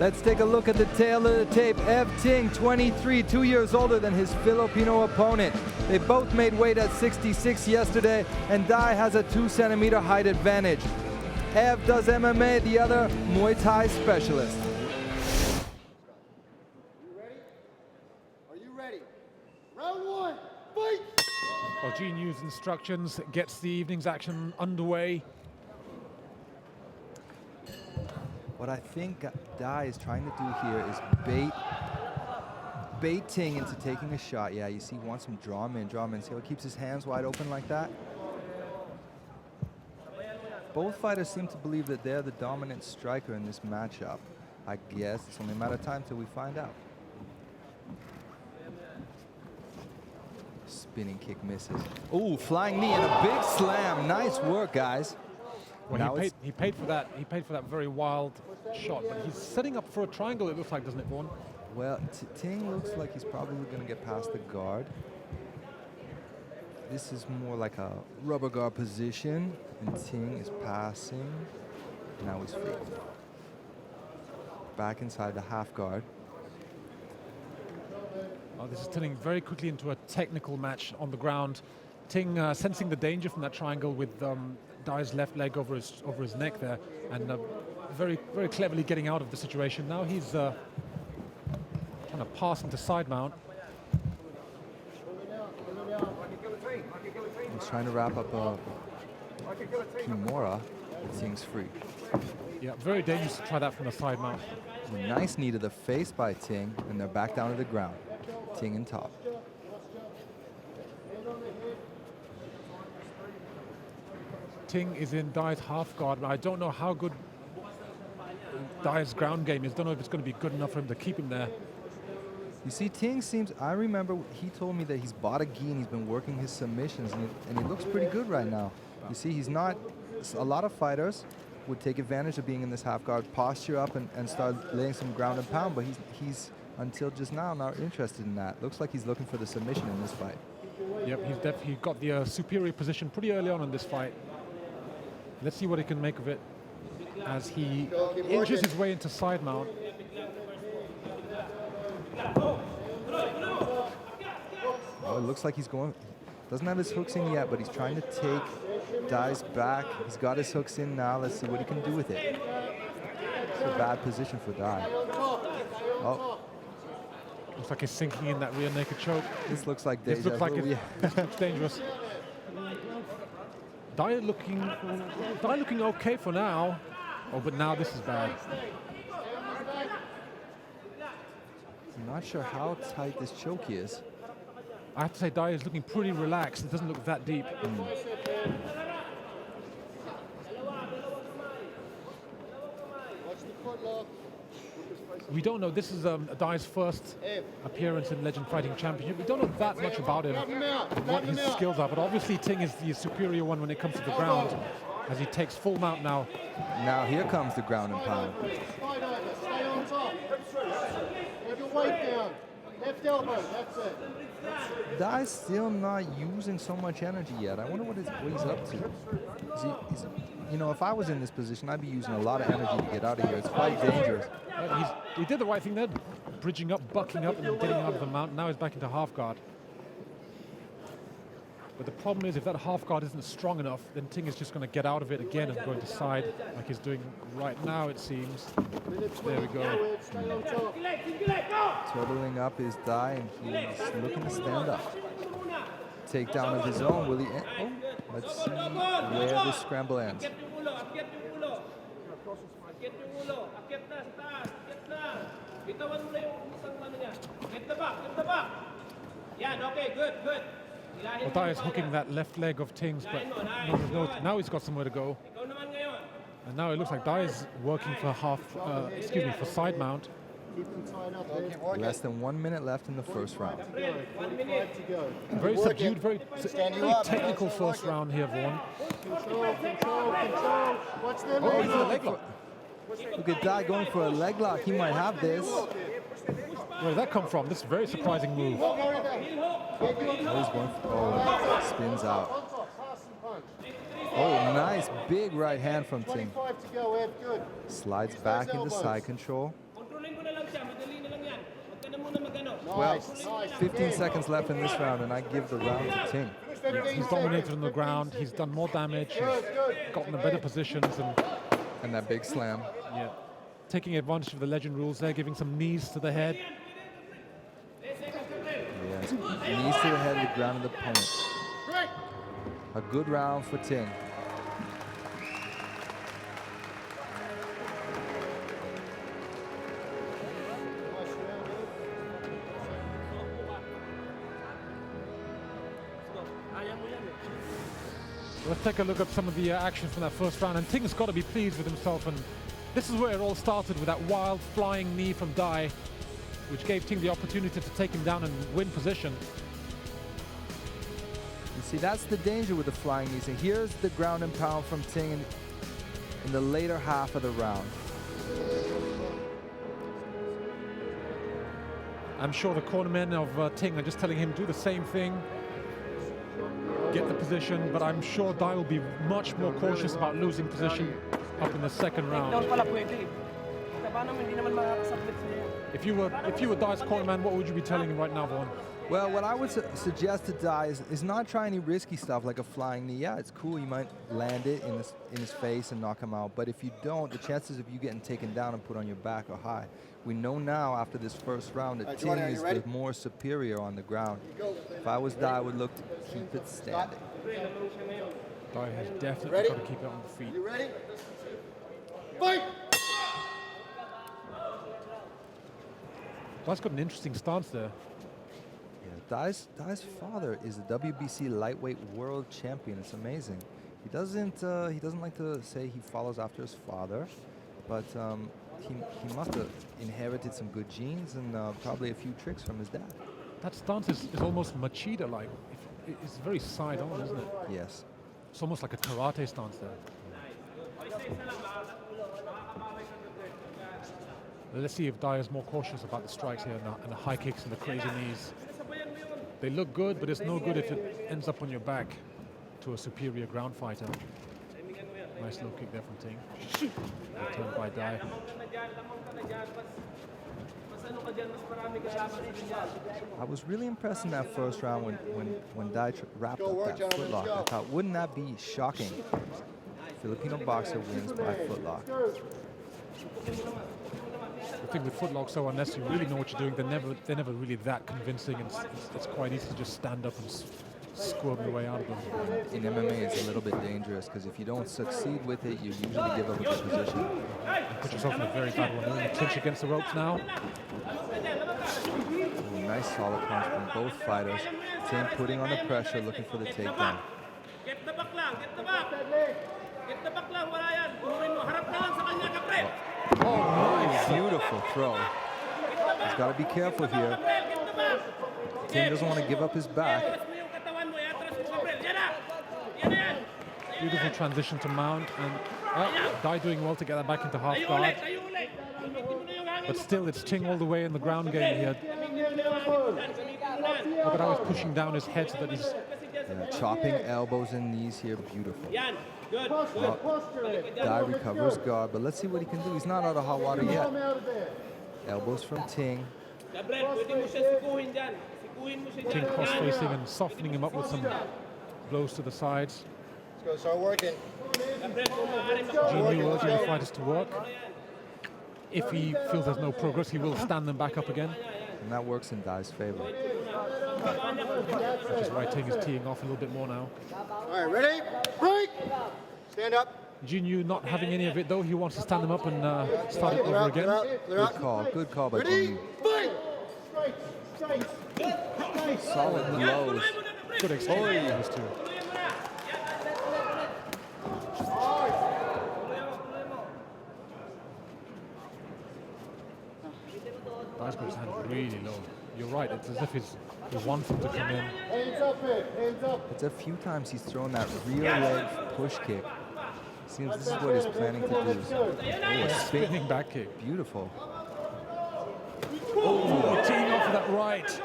Let's take a look at the tail of the tape. Ting, 23, 2 years older than his Filipino opponent. They both made weight at 66 yesterday, and Dy has a 2-centimeter height advantage. Does MMA, the other Muay Thai specialist. Are you ready? Round one, fight! Well, Gene used instructions, gets the evening's action underway. What I think Dy is trying to do here is bait Ting into taking a shot. Yeah, you see, he wants some draw him in. See how he keeps his hands wide open like that? Both fighters seem to believe that they're the dominant striker in this matchup. I guess it's only a matter of time till we find out. Spinning kick misses. Ooh, flying knee and a big slam. Nice work, guys. Well, he paid for that. He paid for that very wild shot, but he's setting up for a triangle, it looks like, doesn't it, Vaughn? Well, Ting looks like he's probably going to get past the guard. This is more like a rubber guard position, and Ting is passing. Now he's free. Back inside the half guard. Oh, this is turning very quickly into a technical match on the ground. Ting sensing the danger from that triangle with Dy's left leg over his neck there, and very cleverly getting out of the situation. Now he's trying to pass into side mount. He's trying to wrap up a Kimura, but Ting's free. Yeah, very dangerous to try that from the side mount. A nice knee to the face by Ting, and they're back down to the ground. Ting in top. Ting is in Dy's half guard, but I don't know how good Dy's ground game is. Don't know if it's going to be good enough for him to keep him there. You see, Ting seems, I remember he told me that he's bought a gi and he's been working his submissions, and he looks pretty good right now. You see, he's not, a lot of fighters would take advantage of being in this half guard, posture up and start laying some ground and pound, but he's until just now not interested in that. Looks like he's looking for the submission in this fight. Yep, he's definitely got the superior position pretty early on in this fight. Let's see what he can make of it as he inches his way into side mount. Oh, it looks like he's going, doesn't have his hooks in yet, but he's trying to take Dy's back. He's got his hooks in now. Let's see what he can do with it. It's a bad position for Dy. Oh. Looks like he's sinking in that rear naked choke. This looks like this looks like it's dangerous. Dy looking okay for now. Oh, but now this is bad. I'm not sure how tight this choke is. I have to say, Dy is looking pretty relaxed. It doesn't look that deep. We don't know. This is Dy's first appearance in Legend Fighting Championship. We don't know that much about him, what his skills are, but obviously Ting is the superior one when it comes to the ground, as he takes full mount now. Now here comes the ground and pound. Stay on top. Have your weight down. Left elbow, that's it. Dy's still not using so much energy yet. I wonder what he's up to. You know, if I was in this position, I'd be using a lot of energy to get out of here. It's quite dangerous. He did the right thing there, bridging up, bucking up, and getting out of the mount. Now he's back into half guard. But the problem is, if that half guard isn't strong enough, then Ting is just going to get out of it again and go into side, like he's doing right now, it seems. There we go. Turtling up is Dy, and he's looking to stand up. Takedown of his own. Will he end? Oh, let's see where the scramble ends. Well, Dy is hooking that left leg of Ting's, but now he's got somewhere to go. And now it looks like Dy is working for for side mount. Less than 1 minute left in the first round. Very subdued, very technical first round here, Vaughn. Oh, he's a leg lock. Look at Dy going for a leg lock. He might have this. Where did that come from? This is a very surprising move. Spins out. Oh, nice big right hand from Ting. Slides back into side control. Well, Nice. 15 seconds left in this round, and I give the round to Ting. He's dominated on the ground. He's done more damage. He's gotten the better positions And that big slam. yeah, taking advantage of the legend rules there, giving some knees to the head. Yes, knees to the head of the grounded opponent. A good round for Ting. Let's take a look at some of the action from that first round, and Ting's got to be pleased with himself, and this is where it all started with that wild flying knee from Dy, which gave Ting the opportunity to take him down and win position. You see, that's the danger with the flying knees. And here's the ground and pound from Ting in the later half of the round. I'm sure the cornermen of Ting are just telling him do the same thing, get the position, but I'm sure Dy will be much more cautious about losing position up in the second round. If you were Dy's cornerman, what would you be telling him right now, Vaughn? Well, what I would suggest to Dy is not try any risky stuff like a flying knee. Yeah, it's cool. You might land it in his face and knock him out. But if you don't, the chances of you getting taken down and put on your back are high. We know now after this first round that Ting is the more superior on the ground. If I was Dy, I would look to keep it standing. Dy has definitely got to keep it on the feet. You ready? Fight! Dy's got an interesting stance there. Yeah, Dy's father is the WBC lightweight world champion. It's amazing. He doesn't like to say he follows after his father, but he must have inherited some good genes and probably a few tricks from his dad. That stance is almost Machida-like. It's very side-on, isn't it? Yes. It's almost like a karate stance there. Let's see if Dy is more cautious about the strikes here and the high kicks and the crazy knees. They look good, but it's no good if it ends up on your back to a superior ground fighter. Nice low kick there from Ting. Returned by Dy. I was really impressed in that first round when Dy wrapped up that footlock. I thought, wouldn't that be shocking? Filipino boxer wins by footlock. The thing with footlocks, so unless you really know what you're doing, they're never really that convincing. And it's quite easy to just stand up and squirm your way out of them. In MMA, it's a little bit dangerous because if you don't succeed with it, you usually give up a good position. And put yourself in a very bad one. You clinch against the ropes now. Ooh, nice solid punch from both fighters. Ting putting on the pressure, looking for the takedown. Get the back lang, get the back. Get the back lang, wala yan. Turuin mo, harap na lang sa kanya, kapre. Oh, beautiful throw. He's got to be careful here. Ting doesn't want to give up his back. Beautiful transition to mount, and Dy doing well to get that back into half guard. But still, it's Ting all the way in the ground game here. Look at how he's pushing down his head so that he's chopping elbows and knees here, beautiful. Dy recovers guard, but let's see what he can do. He's not out of hot water yet. Elbows from Ting. Ting cross-facing and softening him up with some blows to the sides. Let's go, start working. Jiu urging the fighters to work. If he feels there's no progress, he will stand them back up again. And that works in Dy's favor. Which is why Ting is teeing off a little bit more now. All right, ready? Break! Stand up. Jinyu not having any of it though. He wants to stand them up and start it over again. Good call by Ready? Jinyu. Fight! Solid blows. Good exchange those two. Dy's got his hand really low. You're right, it's as if he wants him to come in. Hands up, hands up. It's a few times he's thrown that rear leg push kick. Seems this is what he's planning to do. Oh, a Spinning back kick. Beautiful. Oh, teeing off of that right.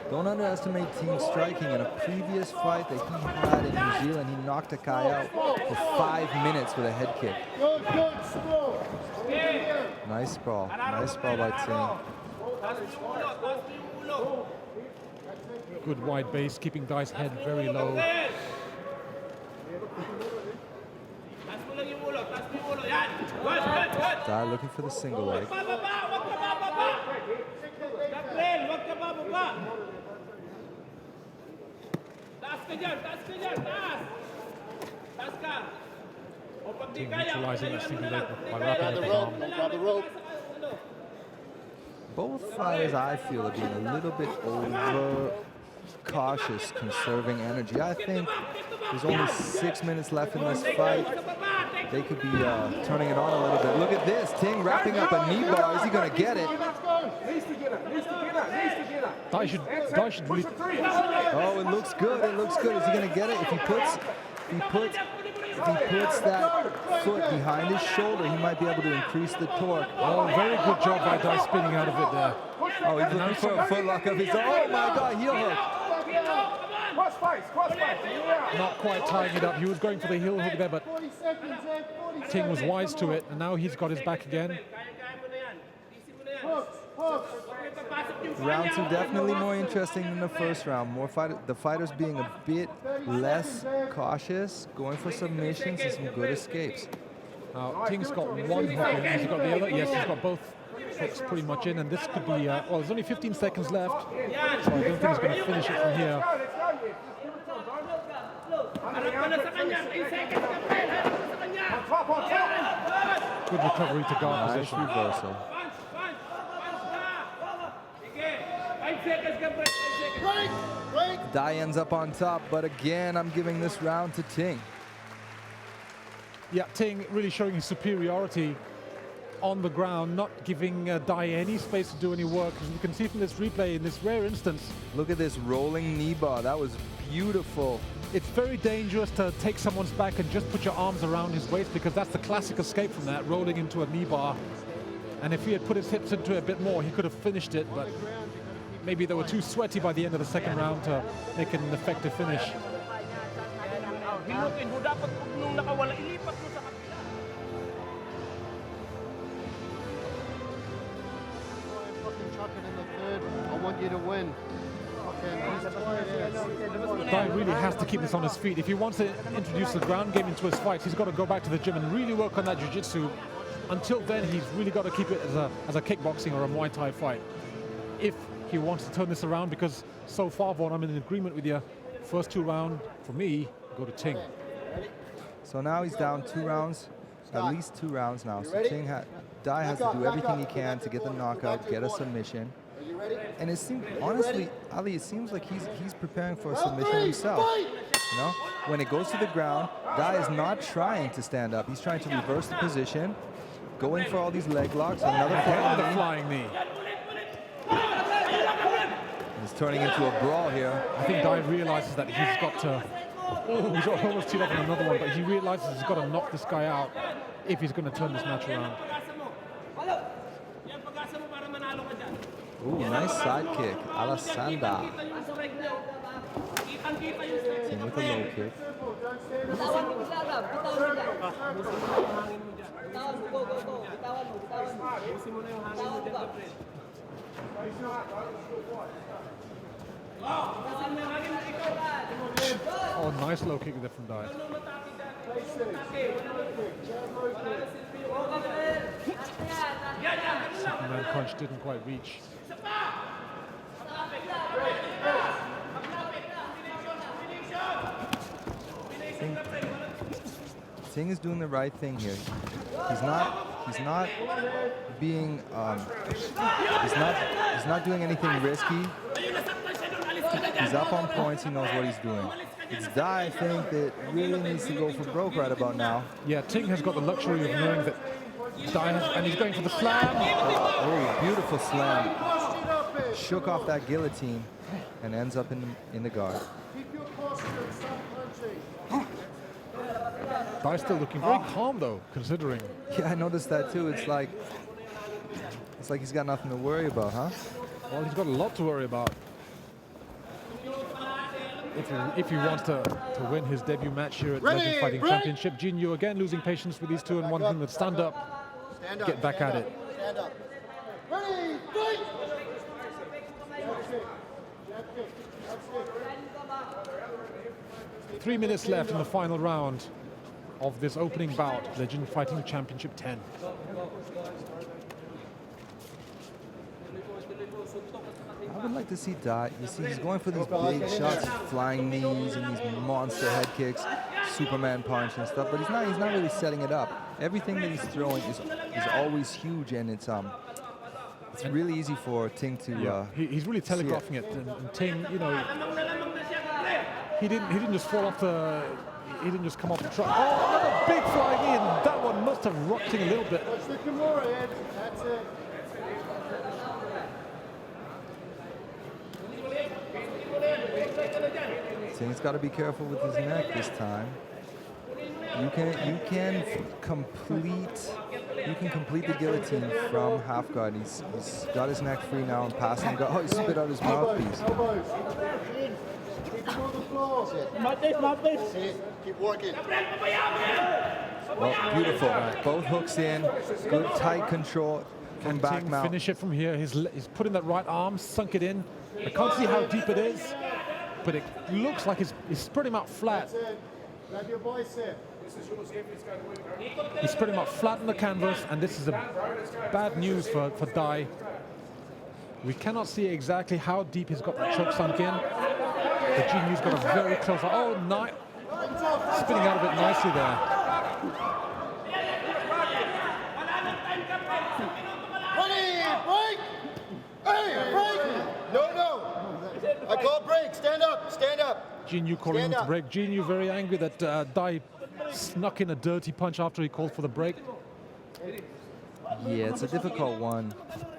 Don't underestimate Ting striking. In a previous fight that he had in New Zealand, he knocked a guy out for 5 minutes with a head kick. Nice sprawl. Nice sprawl by Ting. Good wide base, keeping Dy's head very low. Dy looking for the single leg. Ting neutralizing that single leg by wrapping up his arm. Grab the rope. Both fighters, I feel, are being a little bit over cautious, conserving energy. I think there's only 6 minutes left in this fight. They could be turning it on a little bit. Look at this, Ting wrapping up a knee bar. Is he going to get it? Dy should really... Oh, it looks good. It looks good. Is he going to get it? If he puts that foot behind his shoulder, he might be able to increase the torque. Oh, very good job by Dy spinning out of it there. Oh, he's looking for a foot lock of his own. Oh my God, heel hook. Not quite tying it up. He was going for the heel hook there, but 40 seconds, Ed. 40 Ting was seconds. wise to it, and now he's got his back again. Hooks, hooks. Round 2 definitely more interesting than the first round. The fighters being a bit less cautious, going for submissions and some good escapes. Now, Ting's got one hook in. Has he got the other? Yes, he's got both hooks pretty much in, and this could be, well, there's only 15 seconds left, so I don't think he's going to finish it from here. Good recovery to guard Nice position. reversal. Dy ends up on top, but again, I'm giving this round to Ting. Yeah, Ting really showing his superiority on the ground, not giving Dy any space to do any work. As you can see from this replay, in this rare instance, Look at this rolling knee bar. That was beautiful. it's very dangerous to take someone's back and just put your arms around his waist, because that's the classic escape from that, rolling into a knee bar. And if he had put his hips into it a bit more, he could have finished it, but maybe they were too sweaty by the end of the second round to make it an effective finish. Fucking chuck it in the third. I want you to win. Dy really has to keep this on his feet. If he wants to introduce the ground game into his fights, he's got to go back to the gym and really work on that jiu-jitsu. Until then, he's really got to keep it as a kickboxing or a Muay Thai fight, if he wants to turn this around, because so far, Vaughn, I'm in agreement with you. First 2 rounds, for me, go to Ting. So now he's down 2 rounds, at least 2 rounds now. So Dy has to do everything he can to get the knockout, get a submission. And it seems, honestly, Ali, it seems like he's preparing for a submission himself. You know, when it goes to the ground, Dy is not trying to stand up. He's trying to reverse the position, going for all these leg locks. Another Flying knee. It's turning into a brawl here. I think Dy realizes that he's got to. Oh, he's almost teed up on another one, but he realizes he's got to knock this guy out if he's going to turn this match around. Ooh, nice side kick, a la sanda. Ting with a low kick. Oh, nice low kick there from Dy. Second man punch didn't quite reach. Ting is doing the right thing here. He's not being he's not doing anything risky. He's up on points, he knows what he's doing. It's Dy, I think, that really needs to go for broke right about now. Yeah, Ting has got the luxury of knowing that Dy has, and he's going for the slam. Oh, beautiful slam. Shook off that guillotine and ends up in the guard. Keep your posture and stop punching. Dy's still looking very calm though, considering. Yeah, I noticed that too. It's like he's got nothing to worry about, huh? Well, he's got a lot to worry about. if he wants to win his debut match here at Legend Fighting Championship. Jinyu again losing patience with these two and wanting them to stand up, get back at it. Stand up. Ready, fight! That's it. That's it. That's it. 3 minutes left in the final round of this opening bout, Legend Fighting Championship 10. I would like to see Dy. You see, he's going for these big shots, flying knees and these monster head kicks, Superman punch and stuff. But he's not really setting it up. Everything that he's throwing is always huge, and it's really easy for Ting to. He's really telegraphing it. And Ting, you know, he didn't just fall off the. He didn't just come off the truck. Oh, another big flying in. That one must have rocked Ting a little bit. That's the Kimura, Ed. That's it. Ting's got to be careful with his neck this time. You can complete the guillotine from half guard. He's got his neck free now and passing. Oh, he spit out his mouthpiece. Elbows. Keep him on the floor. Keep working. Well, beautiful. Both hooks in. Good tight control from back Ting mount. finish it from here. He's put in that right arm, sunk it in. I can't see how deep it is, but it looks like he's pretty much flat. Grab your bicep. He's pretty much flat on the canvas, and this is a bad news for Dy. We cannot see exactly how deep he's got that choke sunk in. The Jinyu's got a very close. Oh, nice. Spinning out of it nicely there. Ready, break! Hey, break! No. I call break. Stand up. Stand up. Jinyu calling him to break. Jinyu very angry that Dy snuck in a dirty punch after he called for the break. Yeah, it's a difficult one.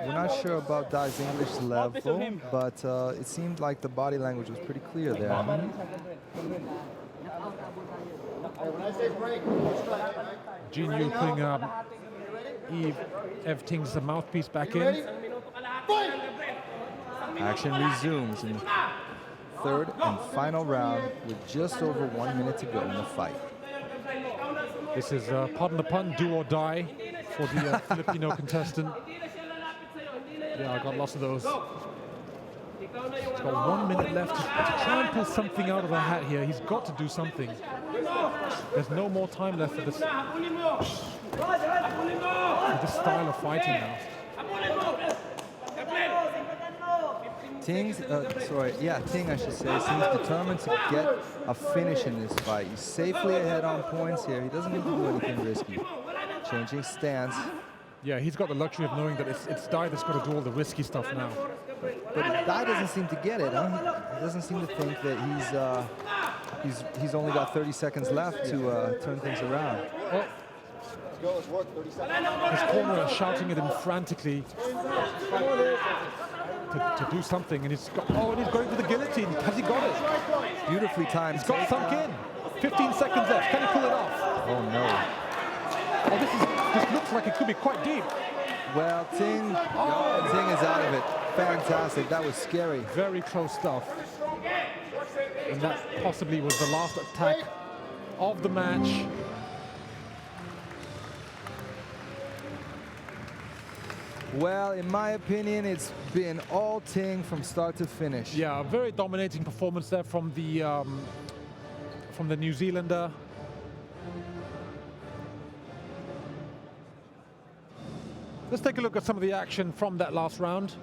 We're not sure about Dy's English level, but it seemed like the body language was pretty clear there. When I say break, Jinyu putting Ev Ting's mouthpiece back in. Action resumes in the third and final round with just over 1 minute to go in the fight. This is, pardon the pun, do or die for the Filipino contestant. Yeah, I got lots of those. He's got 1 minute left to try and pull something out of the hat here. He's got to do something. There's no more time left for this style of fighting now. Ting, I should say, seems determined to get a finish in this fight. He's safely ahead on points here. He doesn't need to do anything risky. Changing stance. Yeah, he's got the luxury of knowing that it's Dy that's got to do all the risky stuff now. But Dy doesn't seem to get it, huh? He doesn't seem to think that he's only got 30 seconds left to turn things around. Oh. Let's work. 30 seconds. His corner is shouting at him frantically to do something, and he's going for the guillotine. Has he got it? Beautifully timed. He's got it sunk in. 15 seconds left. Can he pull it off? Oh no. Oh, this looks like it could be quite deep. Well, Ting is out of it. Fantastic. That was scary. Very close stuff. And that possibly was the last attack of the match. Well, in my opinion, it's been all Ting from start to finish. Yeah, a very dominating performance there from the New Zealander. Let's take a look at some of the action from that last round.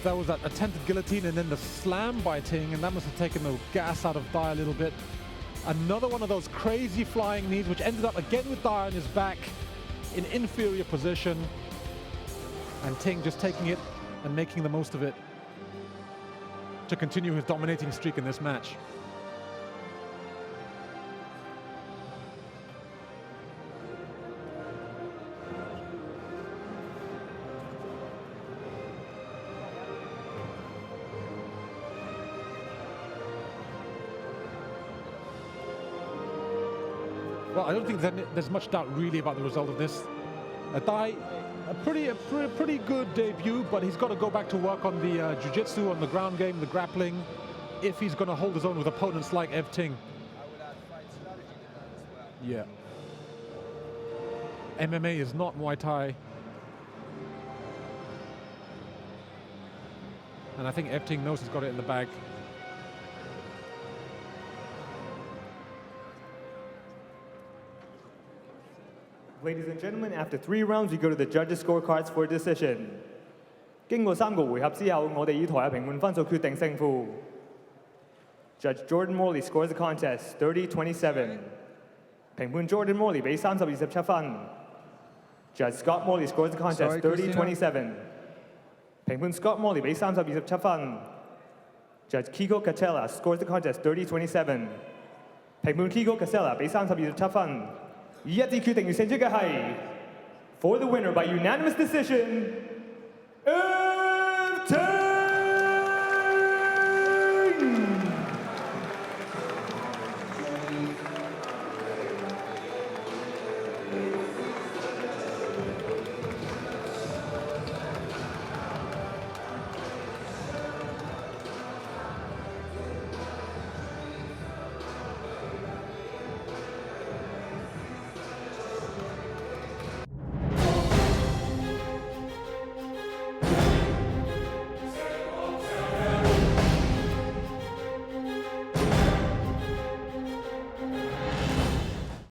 That was that attempted guillotine and then the slam by Ting, and that must have taken the gas out of Dy a little bit. Another one of those crazy flying knees, which ended up again with Dy on his back in inferior position. And Ting just taking it and making the most of it to continue his dominating streak in this match. Well, I don't think there's much doubt really about the result of this. Dy pretty good debut, but he's got to go back to work on the jiu-jitsu, on the ground game, the grappling, if he's going to hold his own with opponents like Ting. Yeah. MMA is not Muay Thai. And I think Ting knows he's got it in the bag. Ladies and gentlemen, after 3 rounds, we go to the judges' scorecards for decision. 經過3個回合之後，我哋以台下評判分數決定勝負。Judge Jordan Morley scores the contest 30-27. 評判 Jordan Morley 俾30-27分。Judge Scott Morley scores the contest 30-27. 評判 Scott Morley 俾30-27分。Judge Kiko Catella scores the contest 30-27. 評判 Kiko Catella 俾30-27分。以一致決定完勝出嘅係 for the winner by unanimous decision,